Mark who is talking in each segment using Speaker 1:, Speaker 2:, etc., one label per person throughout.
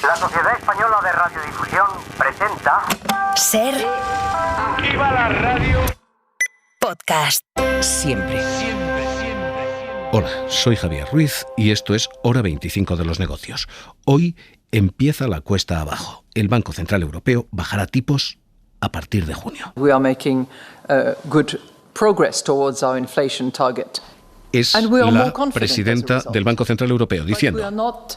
Speaker 1: La Sociedad Española de Radiodifusión presenta...
Speaker 2: Ser...
Speaker 3: ¡Viva la radio!
Speaker 2: Podcast. Siempre.
Speaker 4: Hola, soy Javier Ruiz y esto es Hora 25 de los negocios. Hoy empieza la cuesta abajo. El Banco Central Europeo bajará tipos a partir de junio.
Speaker 5: We are making good progress towards our inflation target.
Speaker 4: Es la presidenta del Banco Central Europeo diciendo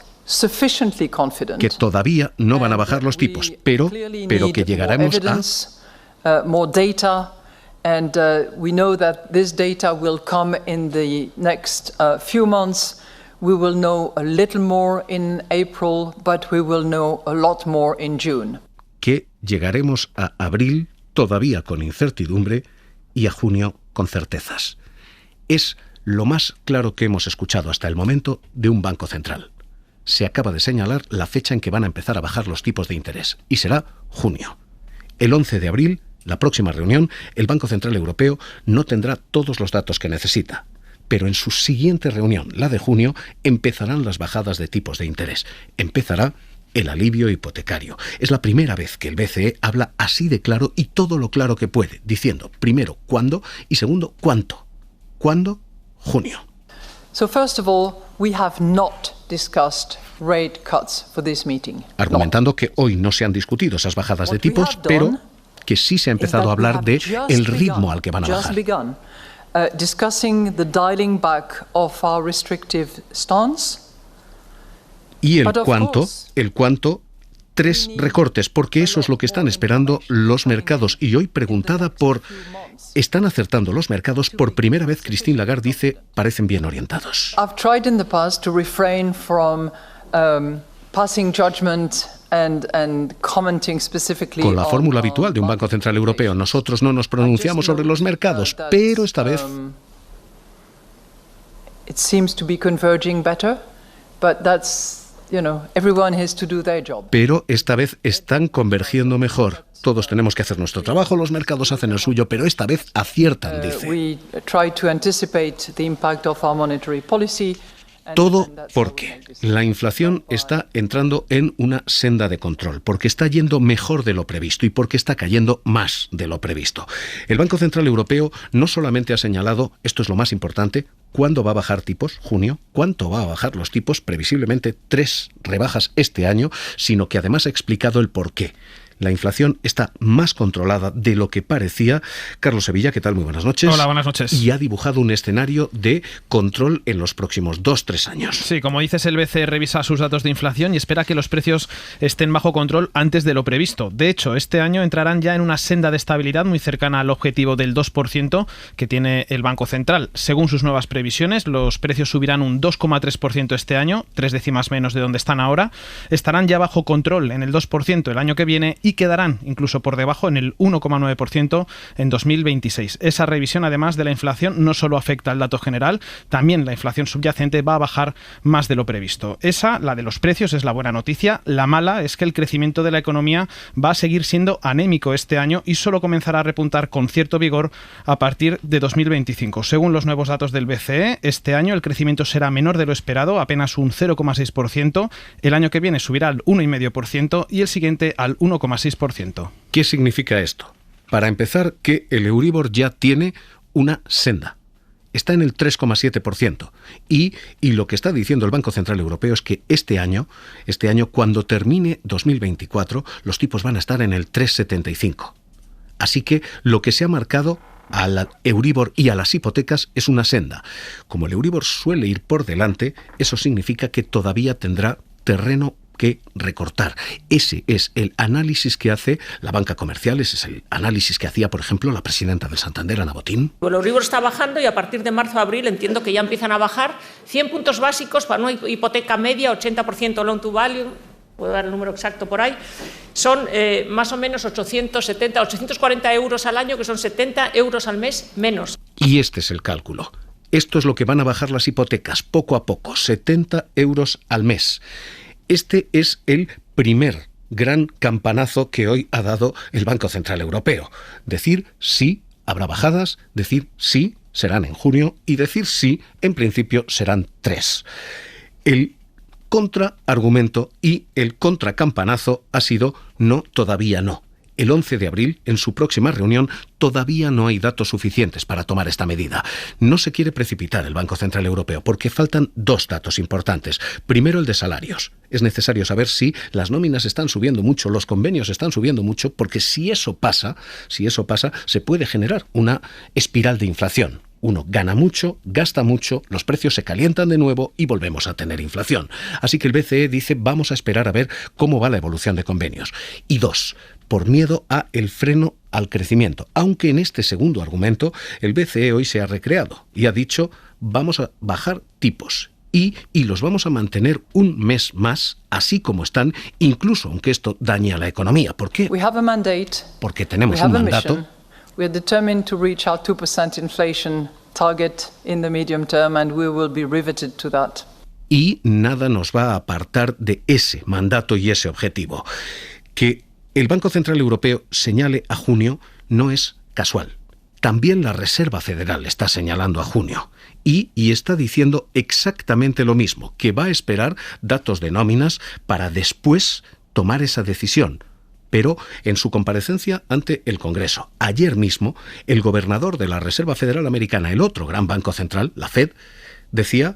Speaker 4: que todavía no van a bajar los tipos, pero que llegaremos a...
Speaker 5: more data, and we know that this data will come in the next few months. We will know a little more in April, but we will know a lot more in June.
Speaker 4: Que llegaremos a abril todavía con incertidumbre y a junio con certezas. Es lo más claro que hemos escuchado hasta el momento de un banco central. Se acaba de señalar la fecha en que van a empezar a bajar los tipos de interés, y será junio. El 11 de abril, la próxima reunión, el Banco Central Europeo no tendrá todos los datos que necesita, pero en su siguiente reunión, la de junio, empezarán las bajadas de tipos de interés. Empezará el alivio hipotecario. Es la primera vez que el BCE habla así de claro y todo lo claro que puede, diciendo, primero, cuándo y segundo, cuánto. ¿Cuándo? Junio.
Speaker 5: So first of all, we have not discussed rate cuts for this meeting.
Speaker 4: Argumentando que hoy no se han discutido esas bajadas de tipos, pero que sí se ha empezado a hablar de el ritmo al que van a bajar.
Speaker 5: Discussing the dialing back of our restrictive stance.
Speaker 4: Y el cuánto, 3 recortes, porque eso es lo que están esperando los mercados. Y hoy preguntada por, ¿están acertando los mercados? Por primera vez Christine Lagarde dice, parecen bien orientados.
Speaker 5: I've tried in the past to refrain from passing judgment and commenting specifically.
Speaker 4: Con la fórmula habitual de un Banco Central Europeo, nosotros no nos pronunciamos sobre los mercados, pero esta vez
Speaker 5: it seems to be converging better, but that's, everyone has to do their job.
Speaker 4: Pero esta vez están convergiendo mejor. Todos tenemos que hacer nuestro trabajo, los mercados hacen el suyo, pero esta vez aciertan, dice.
Speaker 5: We try to anticipate the impact of our monetary policy.
Speaker 4: Todo porque la inflación está entrando en una senda de control, porque está yendo mejor de lo previsto y porque está cayendo más de lo previsto. El Banco Central Europeo no solamente ha señalado, esto es lo más importante, cuándo va a bajar tipos, junio, cuánto va a bajar los tipos, previsiblemente 3 rebajas este año, sino que además ha explicado el porqué. La inflación está más controlada de lo que parecía. Carlos Sevilla, ¿qué tal? Muy buenas noches.
Speaker 6: Hola, buenas noches.
Speaker 4: Y ha dibujado un escenario de control en los próximos 2-3 años.
Speaker 6: Sí, como dices, el BCE revisa sus datos de inflación y espera que los precios estén bajo control antes de lo previsto. De hecho, este año entrarán ya en una senda de estabilidad muy cercana al objetivo del 2% que tiene el Banco Central. Según sus nuevas previsiones, los precios subirán un 2,3% este año, 3 décimas menos de donde están ahora. Estarán ya bajo control en el 2% el año que viene y quedarán incluso por debajo en el 1,9% en 2026. Esa revisión, además de la inflación, no solo afecta al dato general, también la inflación subyacente va a bajar más de lo previsto. Esa, la de los precios, es la buena noticia. La mala es que el crecimiento de la economía va a seguir siendo anémico este año y solo comenzará a repuntar con cierto vigor a partir de 2025. Según los nuevos datos del BCE, este año el crecimiento será menor de lo esperado, apenas un 0,6%. El año que viene subirá al 1,5% y el siguiente al 1,6%.
Speaker 4: ¿Qué significa esto? Para empezar, que el Euribor ya tiene una senda. Está en el 3,7%. Y lo que está diciendo el Banco Central Europeo es que este año, cuando termine 2024, los tipos van a estar en el 3,75%. Así que lo que se ha marcado al Euribor y a las hipotecas es una senda. Como el Euribor suele ir por delante, eso significa que todavía tendrá terreno que recortar. Ese es el análisis que hace la banca comercial, ese es el análisis que hacía, por ejemplo, la presidenta del Santander, Ana Botín.
Speaker 7: El Euribor está bajando y a partir de marzo a abril entiendo que ya empiezan a bajar 100 puntos básicos para una hipoteca media, 80% loan to value, puedo dar el número exacto por ahí, son más o menos 840 euros al año, que son 70 euros al mes menos.
Speaker 4: Y este es el cálculo. Esto es lo que van a bajar las hipotecas, poco a poco, 70 euros al mes. Este es el primer gran campanazo que hoy ha dado el Banco Central Europeo. Decir sí, habrá bajadas, decir sí, serán en junio, y decir sí, en principio serán 3. El contraargumento y el contracampanazo ha sido no, todavía no. El 11 de abril, en su próxima reunión, todavía no hay datos suficientes para tomar esta medida. No se quiere precipitar el Banco Central Europeo porque faltan dos datos importantes. Primero, el de salarios. Es necesario saber si las nóminas están subiendo mucho, los convenios están subiendo mucho, porque si eso pasa, se puede generar una espiral de inflación. Uno gana mucho, gasta mucho, los precios se calientan de nuevo y volvemos a tener inflación. Así que el BCE dice, vamos a esperar a ver cómo va la evolución de convenios. Y dos, por miedo a el freno al crecimiento. Aunque en este segundo argumento el BCE hoy se ha recreado y ha dicho, vamos a bajar tipos. Y los vamos a mantener un mes más, así como están, incluso aunque esto dañe a la economía. ¿Por qué? Porque tenemos un mandato.
Speaker 5: We are determined to reach our 2% inflation target in the medium term, and we will be riveted to that.
Speaker 4: Y nada nos va a apartar de ese mandato y ese objetivo. Que el Banco Central Europeo señale a junio no es casual. También la Reserva Federal está señalando a junio. Y está diciendo exactamente lo mismo, que va a esperar datos de nóminas para después tomar esa decisión. Pero en su comparecencia ante el Congreso, ayer mismo, el gobernador de la Reserva Federal Americana, el otro gran banco central, la Fed, decía,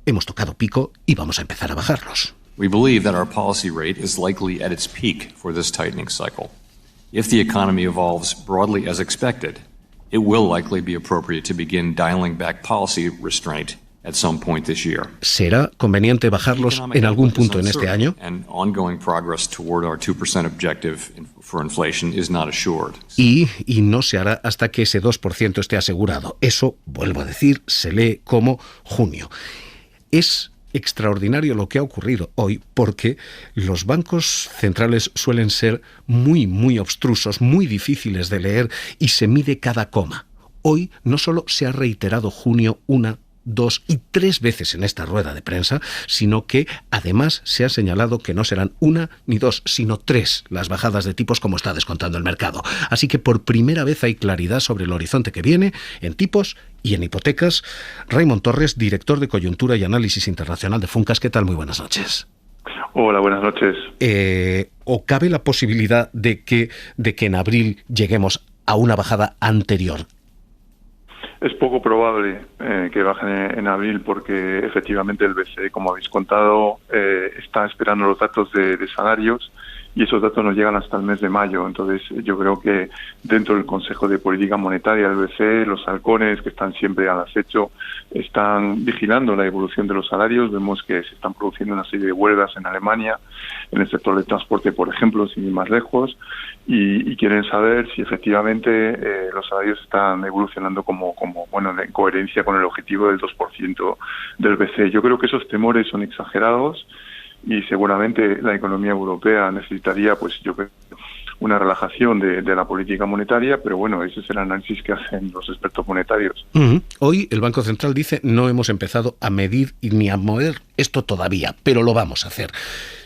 Speaker 4: hemos tocado pico y vamos a empezar a bajarlos.
Speaker 8: We believe that our policy rate is likely at its peak for this tightening cycle. If the economy evolves broadly as expected, it will likely be appropriate to begin dialing back policy restraint at some point this year.
Speaker 4: ¿Será conveniente bajarlos en algún punto en este año?
Speaker 8: And ongoing progress toward our 2% objective for inflation is not assured.
Speaker 4: Y no se hará hasta que ese 2% esté asegurado. Eso, vuelvo a decir, se lee como junio. Es extraordinario lo que ha ocurrido hoy porque los bancos centrales suelen ser muy, muy obstrusos, muy difíciles de leer y se mide cada coma. Hoy no solo se ha reiterado junio 2 y 3 veces en esta rueda de prensa, sino que además se ha señalado que no serán 1 ni 2, sino 3 las bajadas de tipos como está descontando el mercado. Así que por primera vez hay claridad sobre el horizonte que viene en tipos y en hipotecas. Raymond Torres, director de Coyuntura y Análisis Internacional de Funcas. ¿Qué tal? Muy buenas noches.
Speaker 9: Hola, buenas noches.
Speaker 4: ¿O cabe la posibilidad de que en abril lleguemos a una bajada anterior?
Speaker 9: Es poco probable que bajen en abril porque efectivamente el BCE, como habéis contado, está esperando los datos de salarios y esos datos nos llegan hasta el mes de mayo. Entonces yo creo que dentro del Consejo de Política Monetaria del BCE, los halcones que están siempre al acecho están vigilando la evolución de los salarios. Vemos que se están produciendo una serie de huelgas en Alemania, en el sector del transporte, por ejemplo, sin ir más lejos, y quieren saber si efectivamente los salarios están evolucionando como en coherencia con el objetivo del 2% del BCE. Yo creo que esos temores son exagerados y seguramente la economía europea necesitaría, una relajación de la política monetaria, pero bueno, ese es el análisis que hacen los expertos monetarios.
Speaker 4: Hoy el Banco Central dice no hemos empezado a medir ni a mover esto todavía, pero lo vamos a hacer.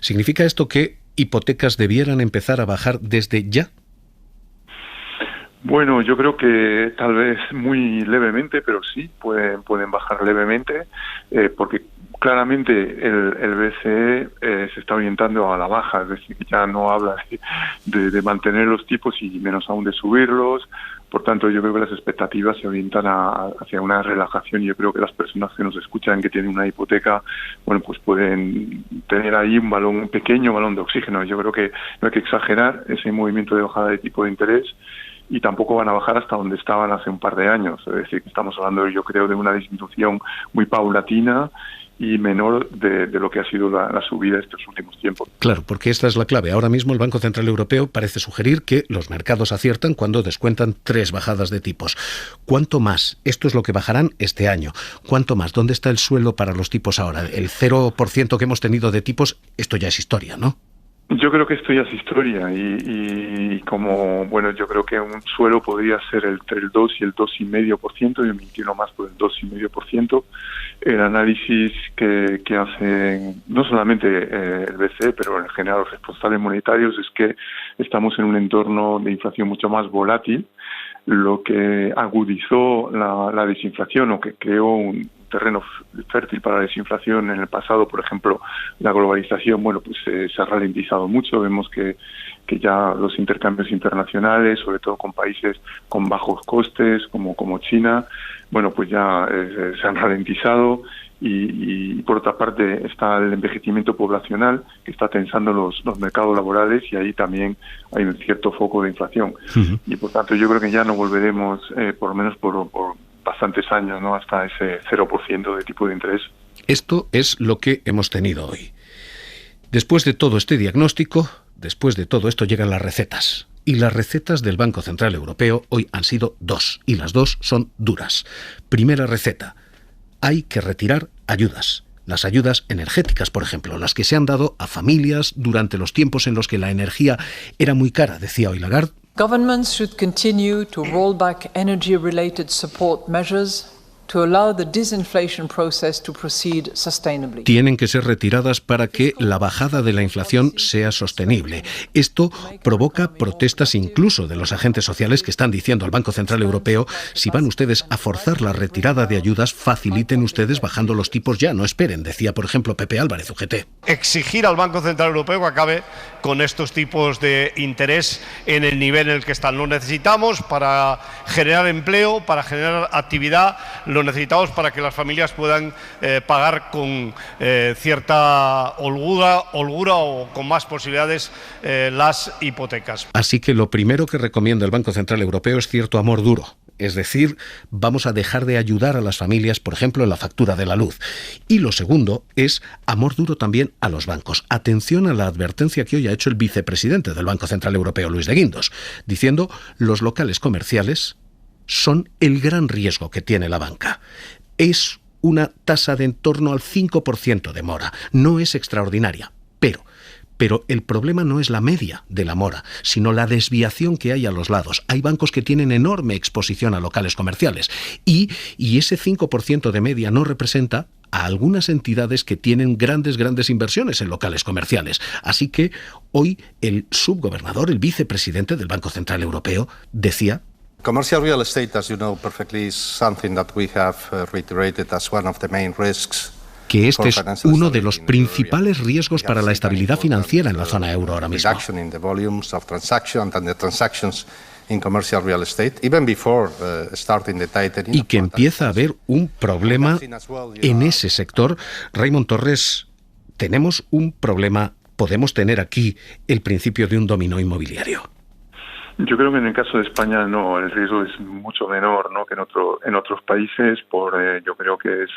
Speaker 4: ¿Significa esto que hipotecas debieran empezar a bajar desde ya?
Speaker 9: Bueno, yo creo que tal vez muy levemente, pero sí, pueden bajar levemente, porque claramente el BCE se está orientando a la baja, es decir, ya no habla de mantener los tipos y menos aún de subirlos. Por tanto, yo creo que las expectativas se orientan hacia una relajación y yo creo que las personas que nos escuchan que tienen una hipoteca, pueden tener ahí un pequeño balón de oxígeno. Yo creo que no hay que exagerar ese movimiento de bajada de tipo de interés y tampoco van a bajar hasta donde estaban hace un par de años. Es decir, que estamos hablando, yo creo, de una disminución muy paulatina y menor de lo que ha sido la subida estos últimos tiempos.
Speaker 4: Claro, porque esta es la clave. Ahora mismo el Banco Central Europeo parece sugerir que los mercados aciertan cuando descuentan 3 bajadas de tipos. ¿Cuánto más? Esto es lo que bajarán este año. ¿Cuánto más? ¿Dónde está el suelo para los tipos ahora? El 0% que hemos tenido de tipos, esto ya es historia, ¿no?
Speaker 9: Yo creo que esto ya es historia y yo creo que un suelo podría ser entre el 2 y el 2,5%, yo me inclino más por el 2,5%. El análisis que hacen no solamente el BCE, pero en general los responsables monetarios es que estamos en un entorno de inflación mucho más volátil, lo que agudizó la desinflación o que creó terreno fértil para la desinflación en el pasado. Por ejemplo, la globalización, se ha ralentizado mucho. Vemos que ya los intercambios internacionales, sobre todo con países con bajos costes como China, ya se han ralentizado. Y por otra parte está el envejecimiento poblacional que está tensando los mercados laborales, y ahí también hay un cierto foco de inflación. Uh-huh. Y por tanto yo creo que ya no volveremos, por lo menos por bastantes años, ¿no?, hasta ese 0% de tipo de interés.
Speaker 4: Esto es lo que hemos tenido hoy. Después de todo este diagnóstico, después de todo esto llegan las recetas. Y las recetas del Banco Central Europeo hoy han sido 2, y las 2 son duras. Primera receta: hay que retirar ayudas. Las ayudas energéticas, por ejemplo, las que se han dado a familias durante los tiempos en los que la energía era muy cara, decía hoy Lagarde.
Speaker 5: Governments should continue to roll back energy-related support measures to allow the disinflation process to proceed sustainably.
Speaker 4: Tienen que ser retiradas para que la bajada de la inflación sea sostenible. Esto provoca protestas incluso de los agentes sociales que están diciendo al Banco Central Europeo: si van ustedes a forzar la retirada de ayudas, faciliten ustedes bajando los tipos ya, no esperen, decía por ejemplo Pepe Álvarez, UGT.
Speaker 10: Exigir al Banco Central Europeo que acabe con estos tipos de interés en el nivel en el que están. Lo necesitamos para generar empleo, para generar actividad. Lo necesitamos para que las familias puedan pagar con cierta holgura o con más posibilidades las hipotecas.
Speaker 4: Así que lo primero que recomienda el Banco Central Europeo es cierto amor duro. Es decir, vamos a dejar de ayudar a las familias, por ejemplo, en la factura de la luz. Y lo segundo es amor duro también a los bancos. Atención a la advertencia que hoy ha hecho el vicepresidente del Banco Central Europeo, Luis de Guindos, diciendo: los locales comerciales son el gran riesgo que tiene la banca. Es una tasa de en torno al 5% de mora. No es extraordinaria, pero el problema no es la media de la mora, sino la desviación que hay a los lados. Hay bancos que tienen enorme exposición a locales comerciales y ese 5% de media no representa a algunas entidades que tienen grandes inversiones en locales comerciales. Así que hoy el subgobernador, el vicepresidente del Banco Central Europeo, decía:
Speaker 11: commercial real estate, as you know perfectly, is something that we have reiterated as one of the main risks.
Speaker 4: Que este es uno de los principales riesgos para la estabilidad financiera en la zona euro ahora mismo. Y que empieza a haber un problema en ese sector. Raymond Torres, tenemos un problema, podemos tener aquí el principio de un dominó inmobiliario.
Speaker 9: Yo creo que en el caso de España no, el riesgo es mucho menor, ¿no?, que en otros países. Yo creo que es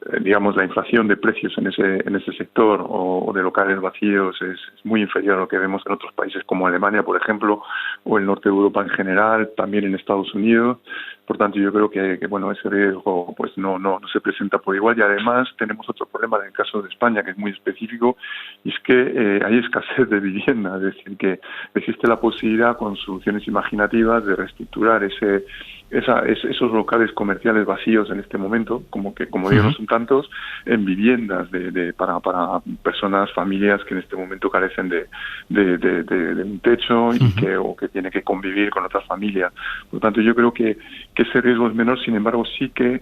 Speaker 9: la inflación de precios en ese sector o de locales vacíos es muy inferior a lo que vemos en otros países como Alemania, por ejemplo, o el norte de Europa en general, también en Estados Unidos. Por tanto, yo creo que ese riesgo no se presenta por igual. Y además tenemos otro problema en el caso de España que es muy específico, y es que hay escasez de vivienda. Es decir, que existe la posibilidad con soluciones imaginativas de reestructurar esos locales comerciales vacíos en este momento, como digo, no son tantos, en viviendas para personas, familias que en este momento carecen de un techo y que tienen que convivir con otras familias. Por lo tanto, yo creo que ese riesgo es menor. Sin embargo, sí que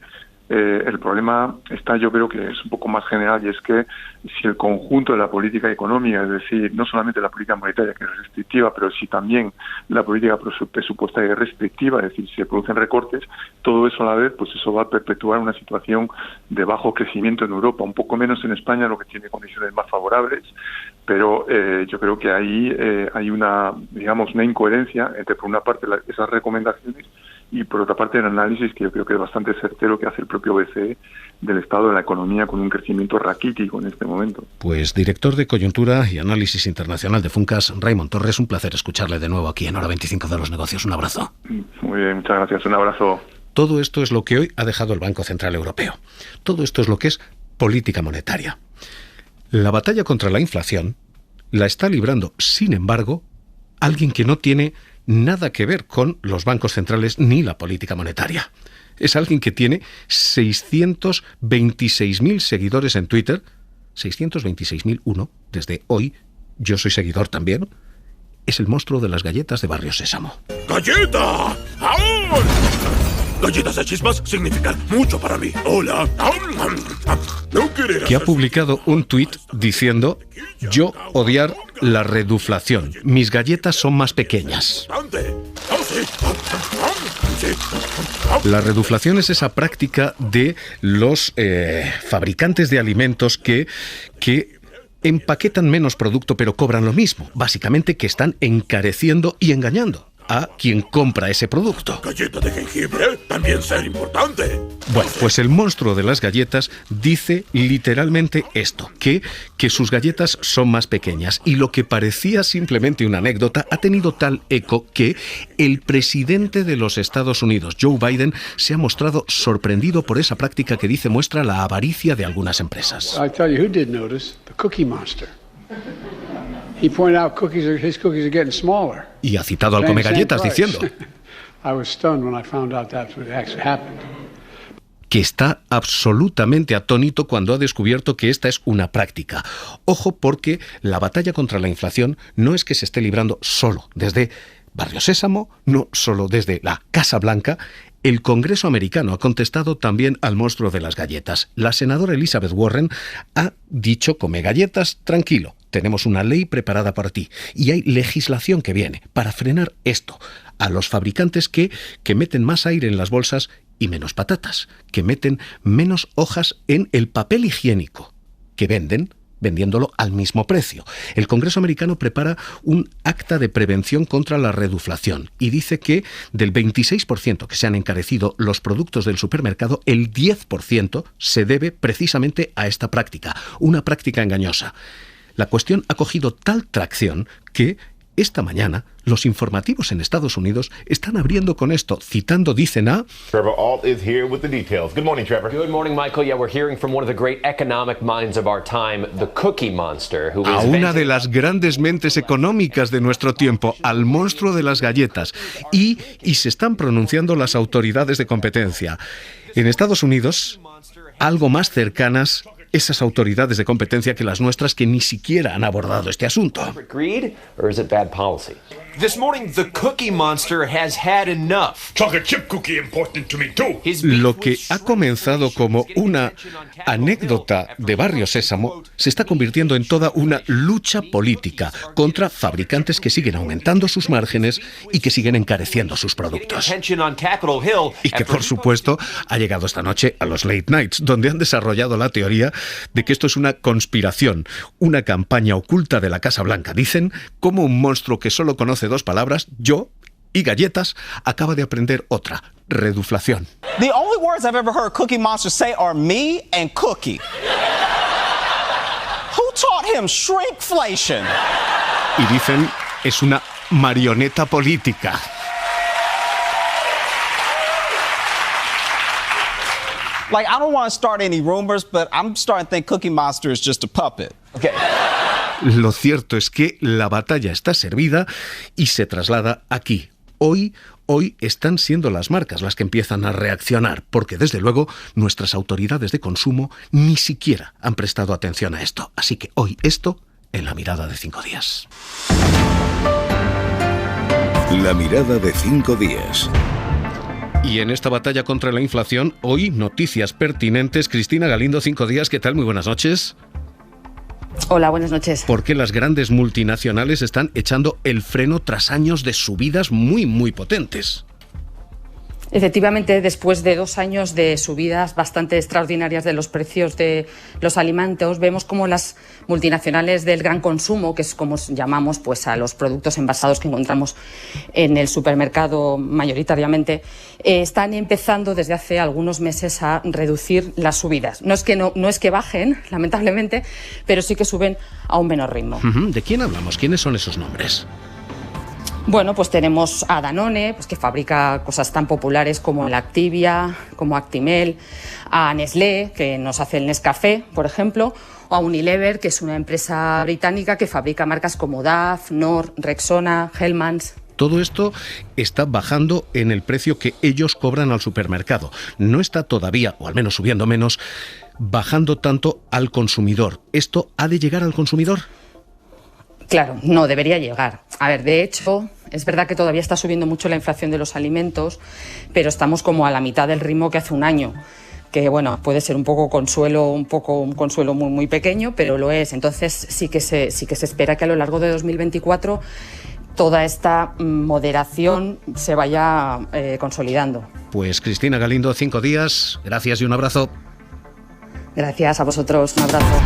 Speaker 9: el problema está, yo creo que es un poco más general, y es que si el conjunto de la política económica, es decir, no solamente la política monetaria, que es restrictiva, pero si también la política presupuestaria es restrictiva, es decir, si se producen recortes, todo eso a la vez, pues eso va a perpetuar una situación de bajo crecimiento en Europa, un poco menos en España, lo que tiene condiciones más favorables, pero yo creo que ahí hay una incoherencia entre, por una parte, esas recomendaciones y, por otra parte, el análisis, que yo creo que es bastante certero, que hace el propio BCE del estado de la economía con un crecimiento raquítico en este momento.
Speaker 4: Pues director de Coyuntura y Análisis Internacional de Funcas, Raymond Torres, un placer escucharle de nuevo aquí en Hora 25 de los Negocios. Un abrazo.
Speaker 9: Muy bien, muchas gracias. Un abrazo.
Speaker 4: Todo esto es lo que hoy ha dejado el Banco Central Europeo. Todo esto es lo que es política monetaria. La batalla contra la inflación la está librando, sin embargo, alguien que no tiene nada que ver con los bancos centrales ni la política monetaria. Es alguien que tiene 626.000 seguidores en Twitter, 626.001 desde hoy. Yo soy seguidor también. Es el monstruo de las galletas de Barrio Sésamo.
Speaker 3: ¡Galleta! ¡Aún!
Speaker 12: Galletas de chispas significan mucho para mí. Hola. No querer
Speaker 4: que ha publicado un tuit diciendo: yo odiar la reduflación. Mis galletas son más pequeñas. La reduflación es esa práctica de los fabricantes de alimentos que empaquetan menos producto pero cobran lo mismo. Básicamente que están encareciendo y engañando a quien compra ese producto.
Speaker 12: Galleta de jengibre también ser importante.
Speaker 4: Bueno, pues el monstruo de las galletas dice literalmente esto, que sus galletas son más pequeñas, y lo que parecía simplemente una anécdota ha tenido tal eco que el presidente de los Estados Unidos, Joe Biden, se ha mostrado sorprendido por esa práctica que dice muestra la avaricia de algunas empresas.
Speaker 13: I tell you who did notice, the Cookie Monster. He pointed out his cookies are getting smaller.
Speaker 4: Y ha citado al Come Galletas diciendo
Speaker 13: I was stunned when I found out that's what actually happened.
Speaker 4: Que está absolutamente atónito cuando ha descubierto que esta es una práctica. Ojo, porque la batalla contra la inflación no es que se esté librando solo desde Barrio Sésamo, no solo desde la Casa Blanca. El Congreso americano ha contestado también al monstruo de las galletas. La senadora Elizabeth Warren ha dicho: come galletas, tranquilo, tenemos una ley preparada para ti y hay legislación que viene para frenar esto, a los fabricantes que meten más aire en las bolsas y menos patatas, que meten menos hojas en el papel higiénico, que vendiéndolo al mismo precio. El Congreso americano prepara un acta de prevención contra la reduflación y dice que del 26% que se han encarecido los productos del supermercado, el 10% se debe precisamente a esta práctica, una práctica engañosa. La cuestión ha cogido tal tracción que esta mañana los informativos en Estados Unidos están abriendo con esto, citando, dicen a
Speaker 14: Trevor Ault is here with the details. Good morning, Trevor.
Speaker 15: Good morning, Michael. Yeah, we're hearing from one of the great economic minds of our time, the Cookie Monster, who
Speaker 4: a una de las grandes mentes económicas de nuestro tiempo, al monstruo de las galletas, y se están pronunciando las autoridades de competencia. En Estados Unidos, algo más cercanas esas autoridades de competencia que las nuestras, que ni siquiera han abordado este asunto.
Speaker 15: Greed, or is it bad policy?
Speaker 16: This morning, the Cookie Monster has had enough.
Speaker 12: Chocolate chip cookie important to me too.
Speaker 4: Lo que ha comenzado como una anécdota de Barrio Sésamo se está convirtiendo en toda una lucha política contra fabricantes que siguen aumentando sus márgenes y que siguen encareciendo sus productos. Y que, por supuesto, ha llegado esta noche a los late nights, donde han desarrollado la teoría de que esto es una conspiración, una campaña oculta de la Casa Blanca. Dicen como un monstruo que solo conoce dos palabras, yo y galletas, acaba de aprender otra: reduflación.
Speaker 17: The only words I've ever heard Cookie Monster say are me and cookie. Who taught him shrinkflation?
Speaker 4: Y dicen, es una marioneta política.
Speaker 17: Like, I don't want to start any rumors, but I'm starting to think Cookie Monster is just a puppet.
Speaker 15: Okay.
Speaker 4: Lo cierto es que la batalla está servida y se traslada aquí. Hoy están siendo las marcas las que empiezan a reaccionar, porque desde luego nuestras autoridades de consumo ni siquiera han prestado atención a esto. Así que hoy esto en la mirada de 5 días.
Speaker 18: La mirada de 5 días.
Speaker 4: Y en esta batalla contra la inflación, hoy noticias pertinentes. Cristina Galindo, 5 días, ¿qué tal? Muy buenas noches.
Speaker 19: Hola, buenas noches.
Speaker 4: ¿Por qué las grandes multinacionales están echando el freno tras años de subidas muy, muy potentes?
Speaker 19: Efectivamente, después de 2 años de subidas bastante extraordinarias de los precios de los alimentos, vemos como las multinacionales del gran consumo, que es como llamamos pues a los productos envasados que encontramos en el supermercado mayoritariamente, están empezando desde hace algunos meses a reducir las subidas. No es que bajen, lamentablemente, pero sí que suben a un menor ritmo.
Speaker 4: ¿De quién hablamos? ¿Quiénes son esos nombres?
Speaker 19: Bueno, pues tenemos a Danone, pues que fabrica cosas tan populares como la Activia, como Actimel, a Nestlé, que nos hace el Nescafé, por ejemplo, o a Unilever, que es una empresa británica que fabrica marcas como Dove, Knorr, Rexona, Hellmann's.
Speaker 4: Todo esto está bajando en el precio que ellos cobran al supermercado. No está todavía, o al menos subiendo menos, bajando tanto al consumidor. ¿Esto ha de llegar al consumidor?
Speaker 19: Claro, no debería llegar. A ver, de hecho, es verdad que todavía está subiendo mucho la inflación de los alimentos, pero estamos como a la mitad del ritmo que hace un año. Que bueno, puede ser un consuelo muy, muy pequeño, pero lo es. Entonces sí que se espera que a lo largo de 2024 toda esta moderación se vaya consolidando.
Speaker 4: Pues Cristina Galindo, 5 días, gracias y un abrazo.
Speaker 19: Gracias a vosotros, un abrazo.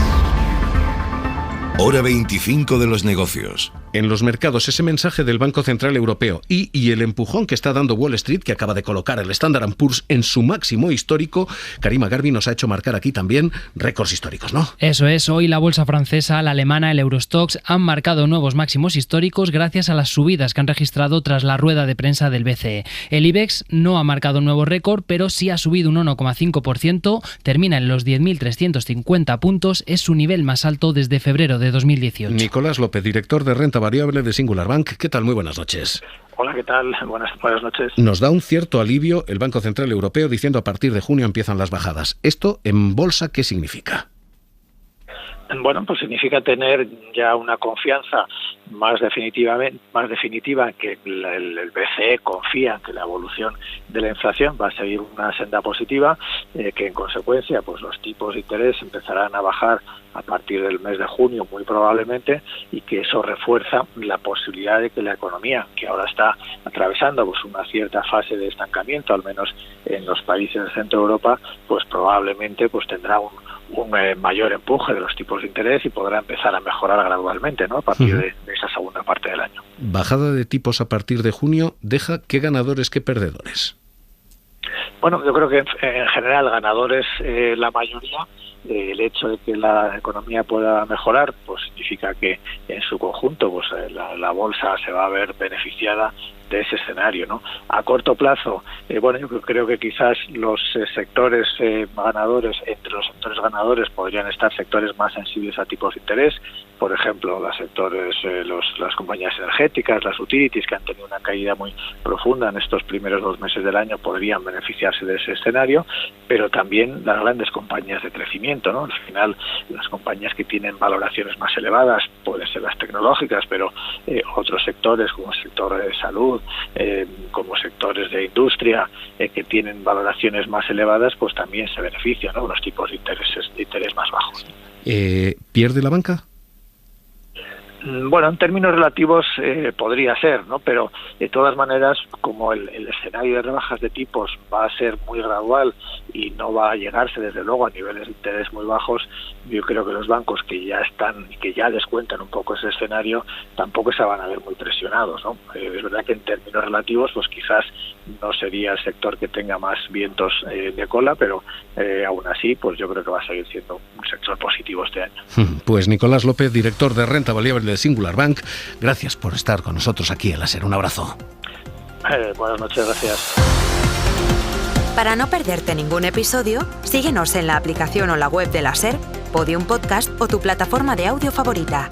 Speaker 18: Hora 25 de los negocios.
Speaker 4: En los mercados, ese mensaje del Banco Central Europeo y el empujón que está dando Wall Street, que acaba de colocar el Standard & Poor's en su máximo histórico, Karima Garbi nos ha hecho marcar aquí también récords históricos, ¿no?
Speaker 20: Eso es, hoy la bolsa francesa, la alemana, el Eurostoxx han marcado nuevos máximos históricos gracias a las subidas que han registrado tras la rueda de prensa del BCE. El IBEX no ha marcado nuevo récord, pero sí ha subido un 1,5%, termina en los 10.350 puntos, es su nivel más alto desde febrero de 2018.
Speaker 4: Nicolás López, director de renta variable de Singular Bank. ¿Qué tal? Muy buenas noches.
Speaker 21: Hola, ¿qué tal? Buenas noches.
Speaker 4: Nos da un cierto alivio el Banco Central Europeo diciendo a partir de junio empiezan las bajadas. ¿Esto en bolsa qué significa?
Speaker 21: Bueno, pues significa tener ya una confianza más definitiva que el BCE confía en que la evolución de la inflación va a seguir una senda positiva, que en consecuencia pues los tipos de interés empezarán a bajar a partir del mes de junio muy probablemente, y que eso refuerza la posibilidad de que la economía, que ahora está atravesando pues una cierta fase de estancamiento, al menos en los países del centro de Europa, pues probablemente pues tendrá un mayor empuje de los tipos de interés y podrá empezar a mejorar gradualmente, ¿no?, a partir de esa segunda parte del año.
Speaker 4: Bajada de tipos a partir de junio deja qué ganadores, qué perdedores.
Speaker 21: Bueno, yo creo que en general ganadores la mayoría. El hecho de que la economía pueda mejorar pues significa que en su conjunto pues la bolsa se va a ver beneficiada de ese escenario, ¿no? A corto plazo, bueno, yo creo que quizás los sectores ganadores, entre los sectores ganadores podrían estar sectores más sensibles a tipos de interés, por ejemplo, los sectores, las compañías energéticas, las utilities, que han tenido una caída muy profunda en estos primeros 2 meses del año, podrían beneficiarse de ese escenario, pero también las grandes compañías de crecimiento, ¿no? Al final, las compañías que tienen valoraciones más elevadas pueden ser las tecnológicas, pero otros sectores como el sector de salud, como sectores de industria que tienen valoraciones más elevadas, pues también se benefician, ¿no?, unos tipos de interés más bajos.
Speaker 4: ¿Pierde la banca?
Speaker 21: Bueno, en términos relativos podría ser, ¿no? Pero de todas maneras, como el escenario de rebajas de tipos va a ser muy gradual y no va a llegarse desde luego a niveles de interés muy bajos, yo creo que los bancos que ya están y que ya descuentan un poco ese escenario tampoco se van a ver muy presionados, ¿no? Es verdad que en términos relativos pues quizás no sería el sector que tenga más vientos de cola, pero aún así pues yo creo que va a seguir siendo un sector positivo este año.
Speaker 4: Pues Nicolás López, director de renta variable de Singular Bank, gracias por estar con nosotros aquí en la SER. Un abrazo.
Speaker 21: Buenas noches, gracias.
Speaker 22: Para no perderte ningún episodio, síguenos en la aplicación o la web de la SER, Podium Podcast o tu plataforma de audio favorita.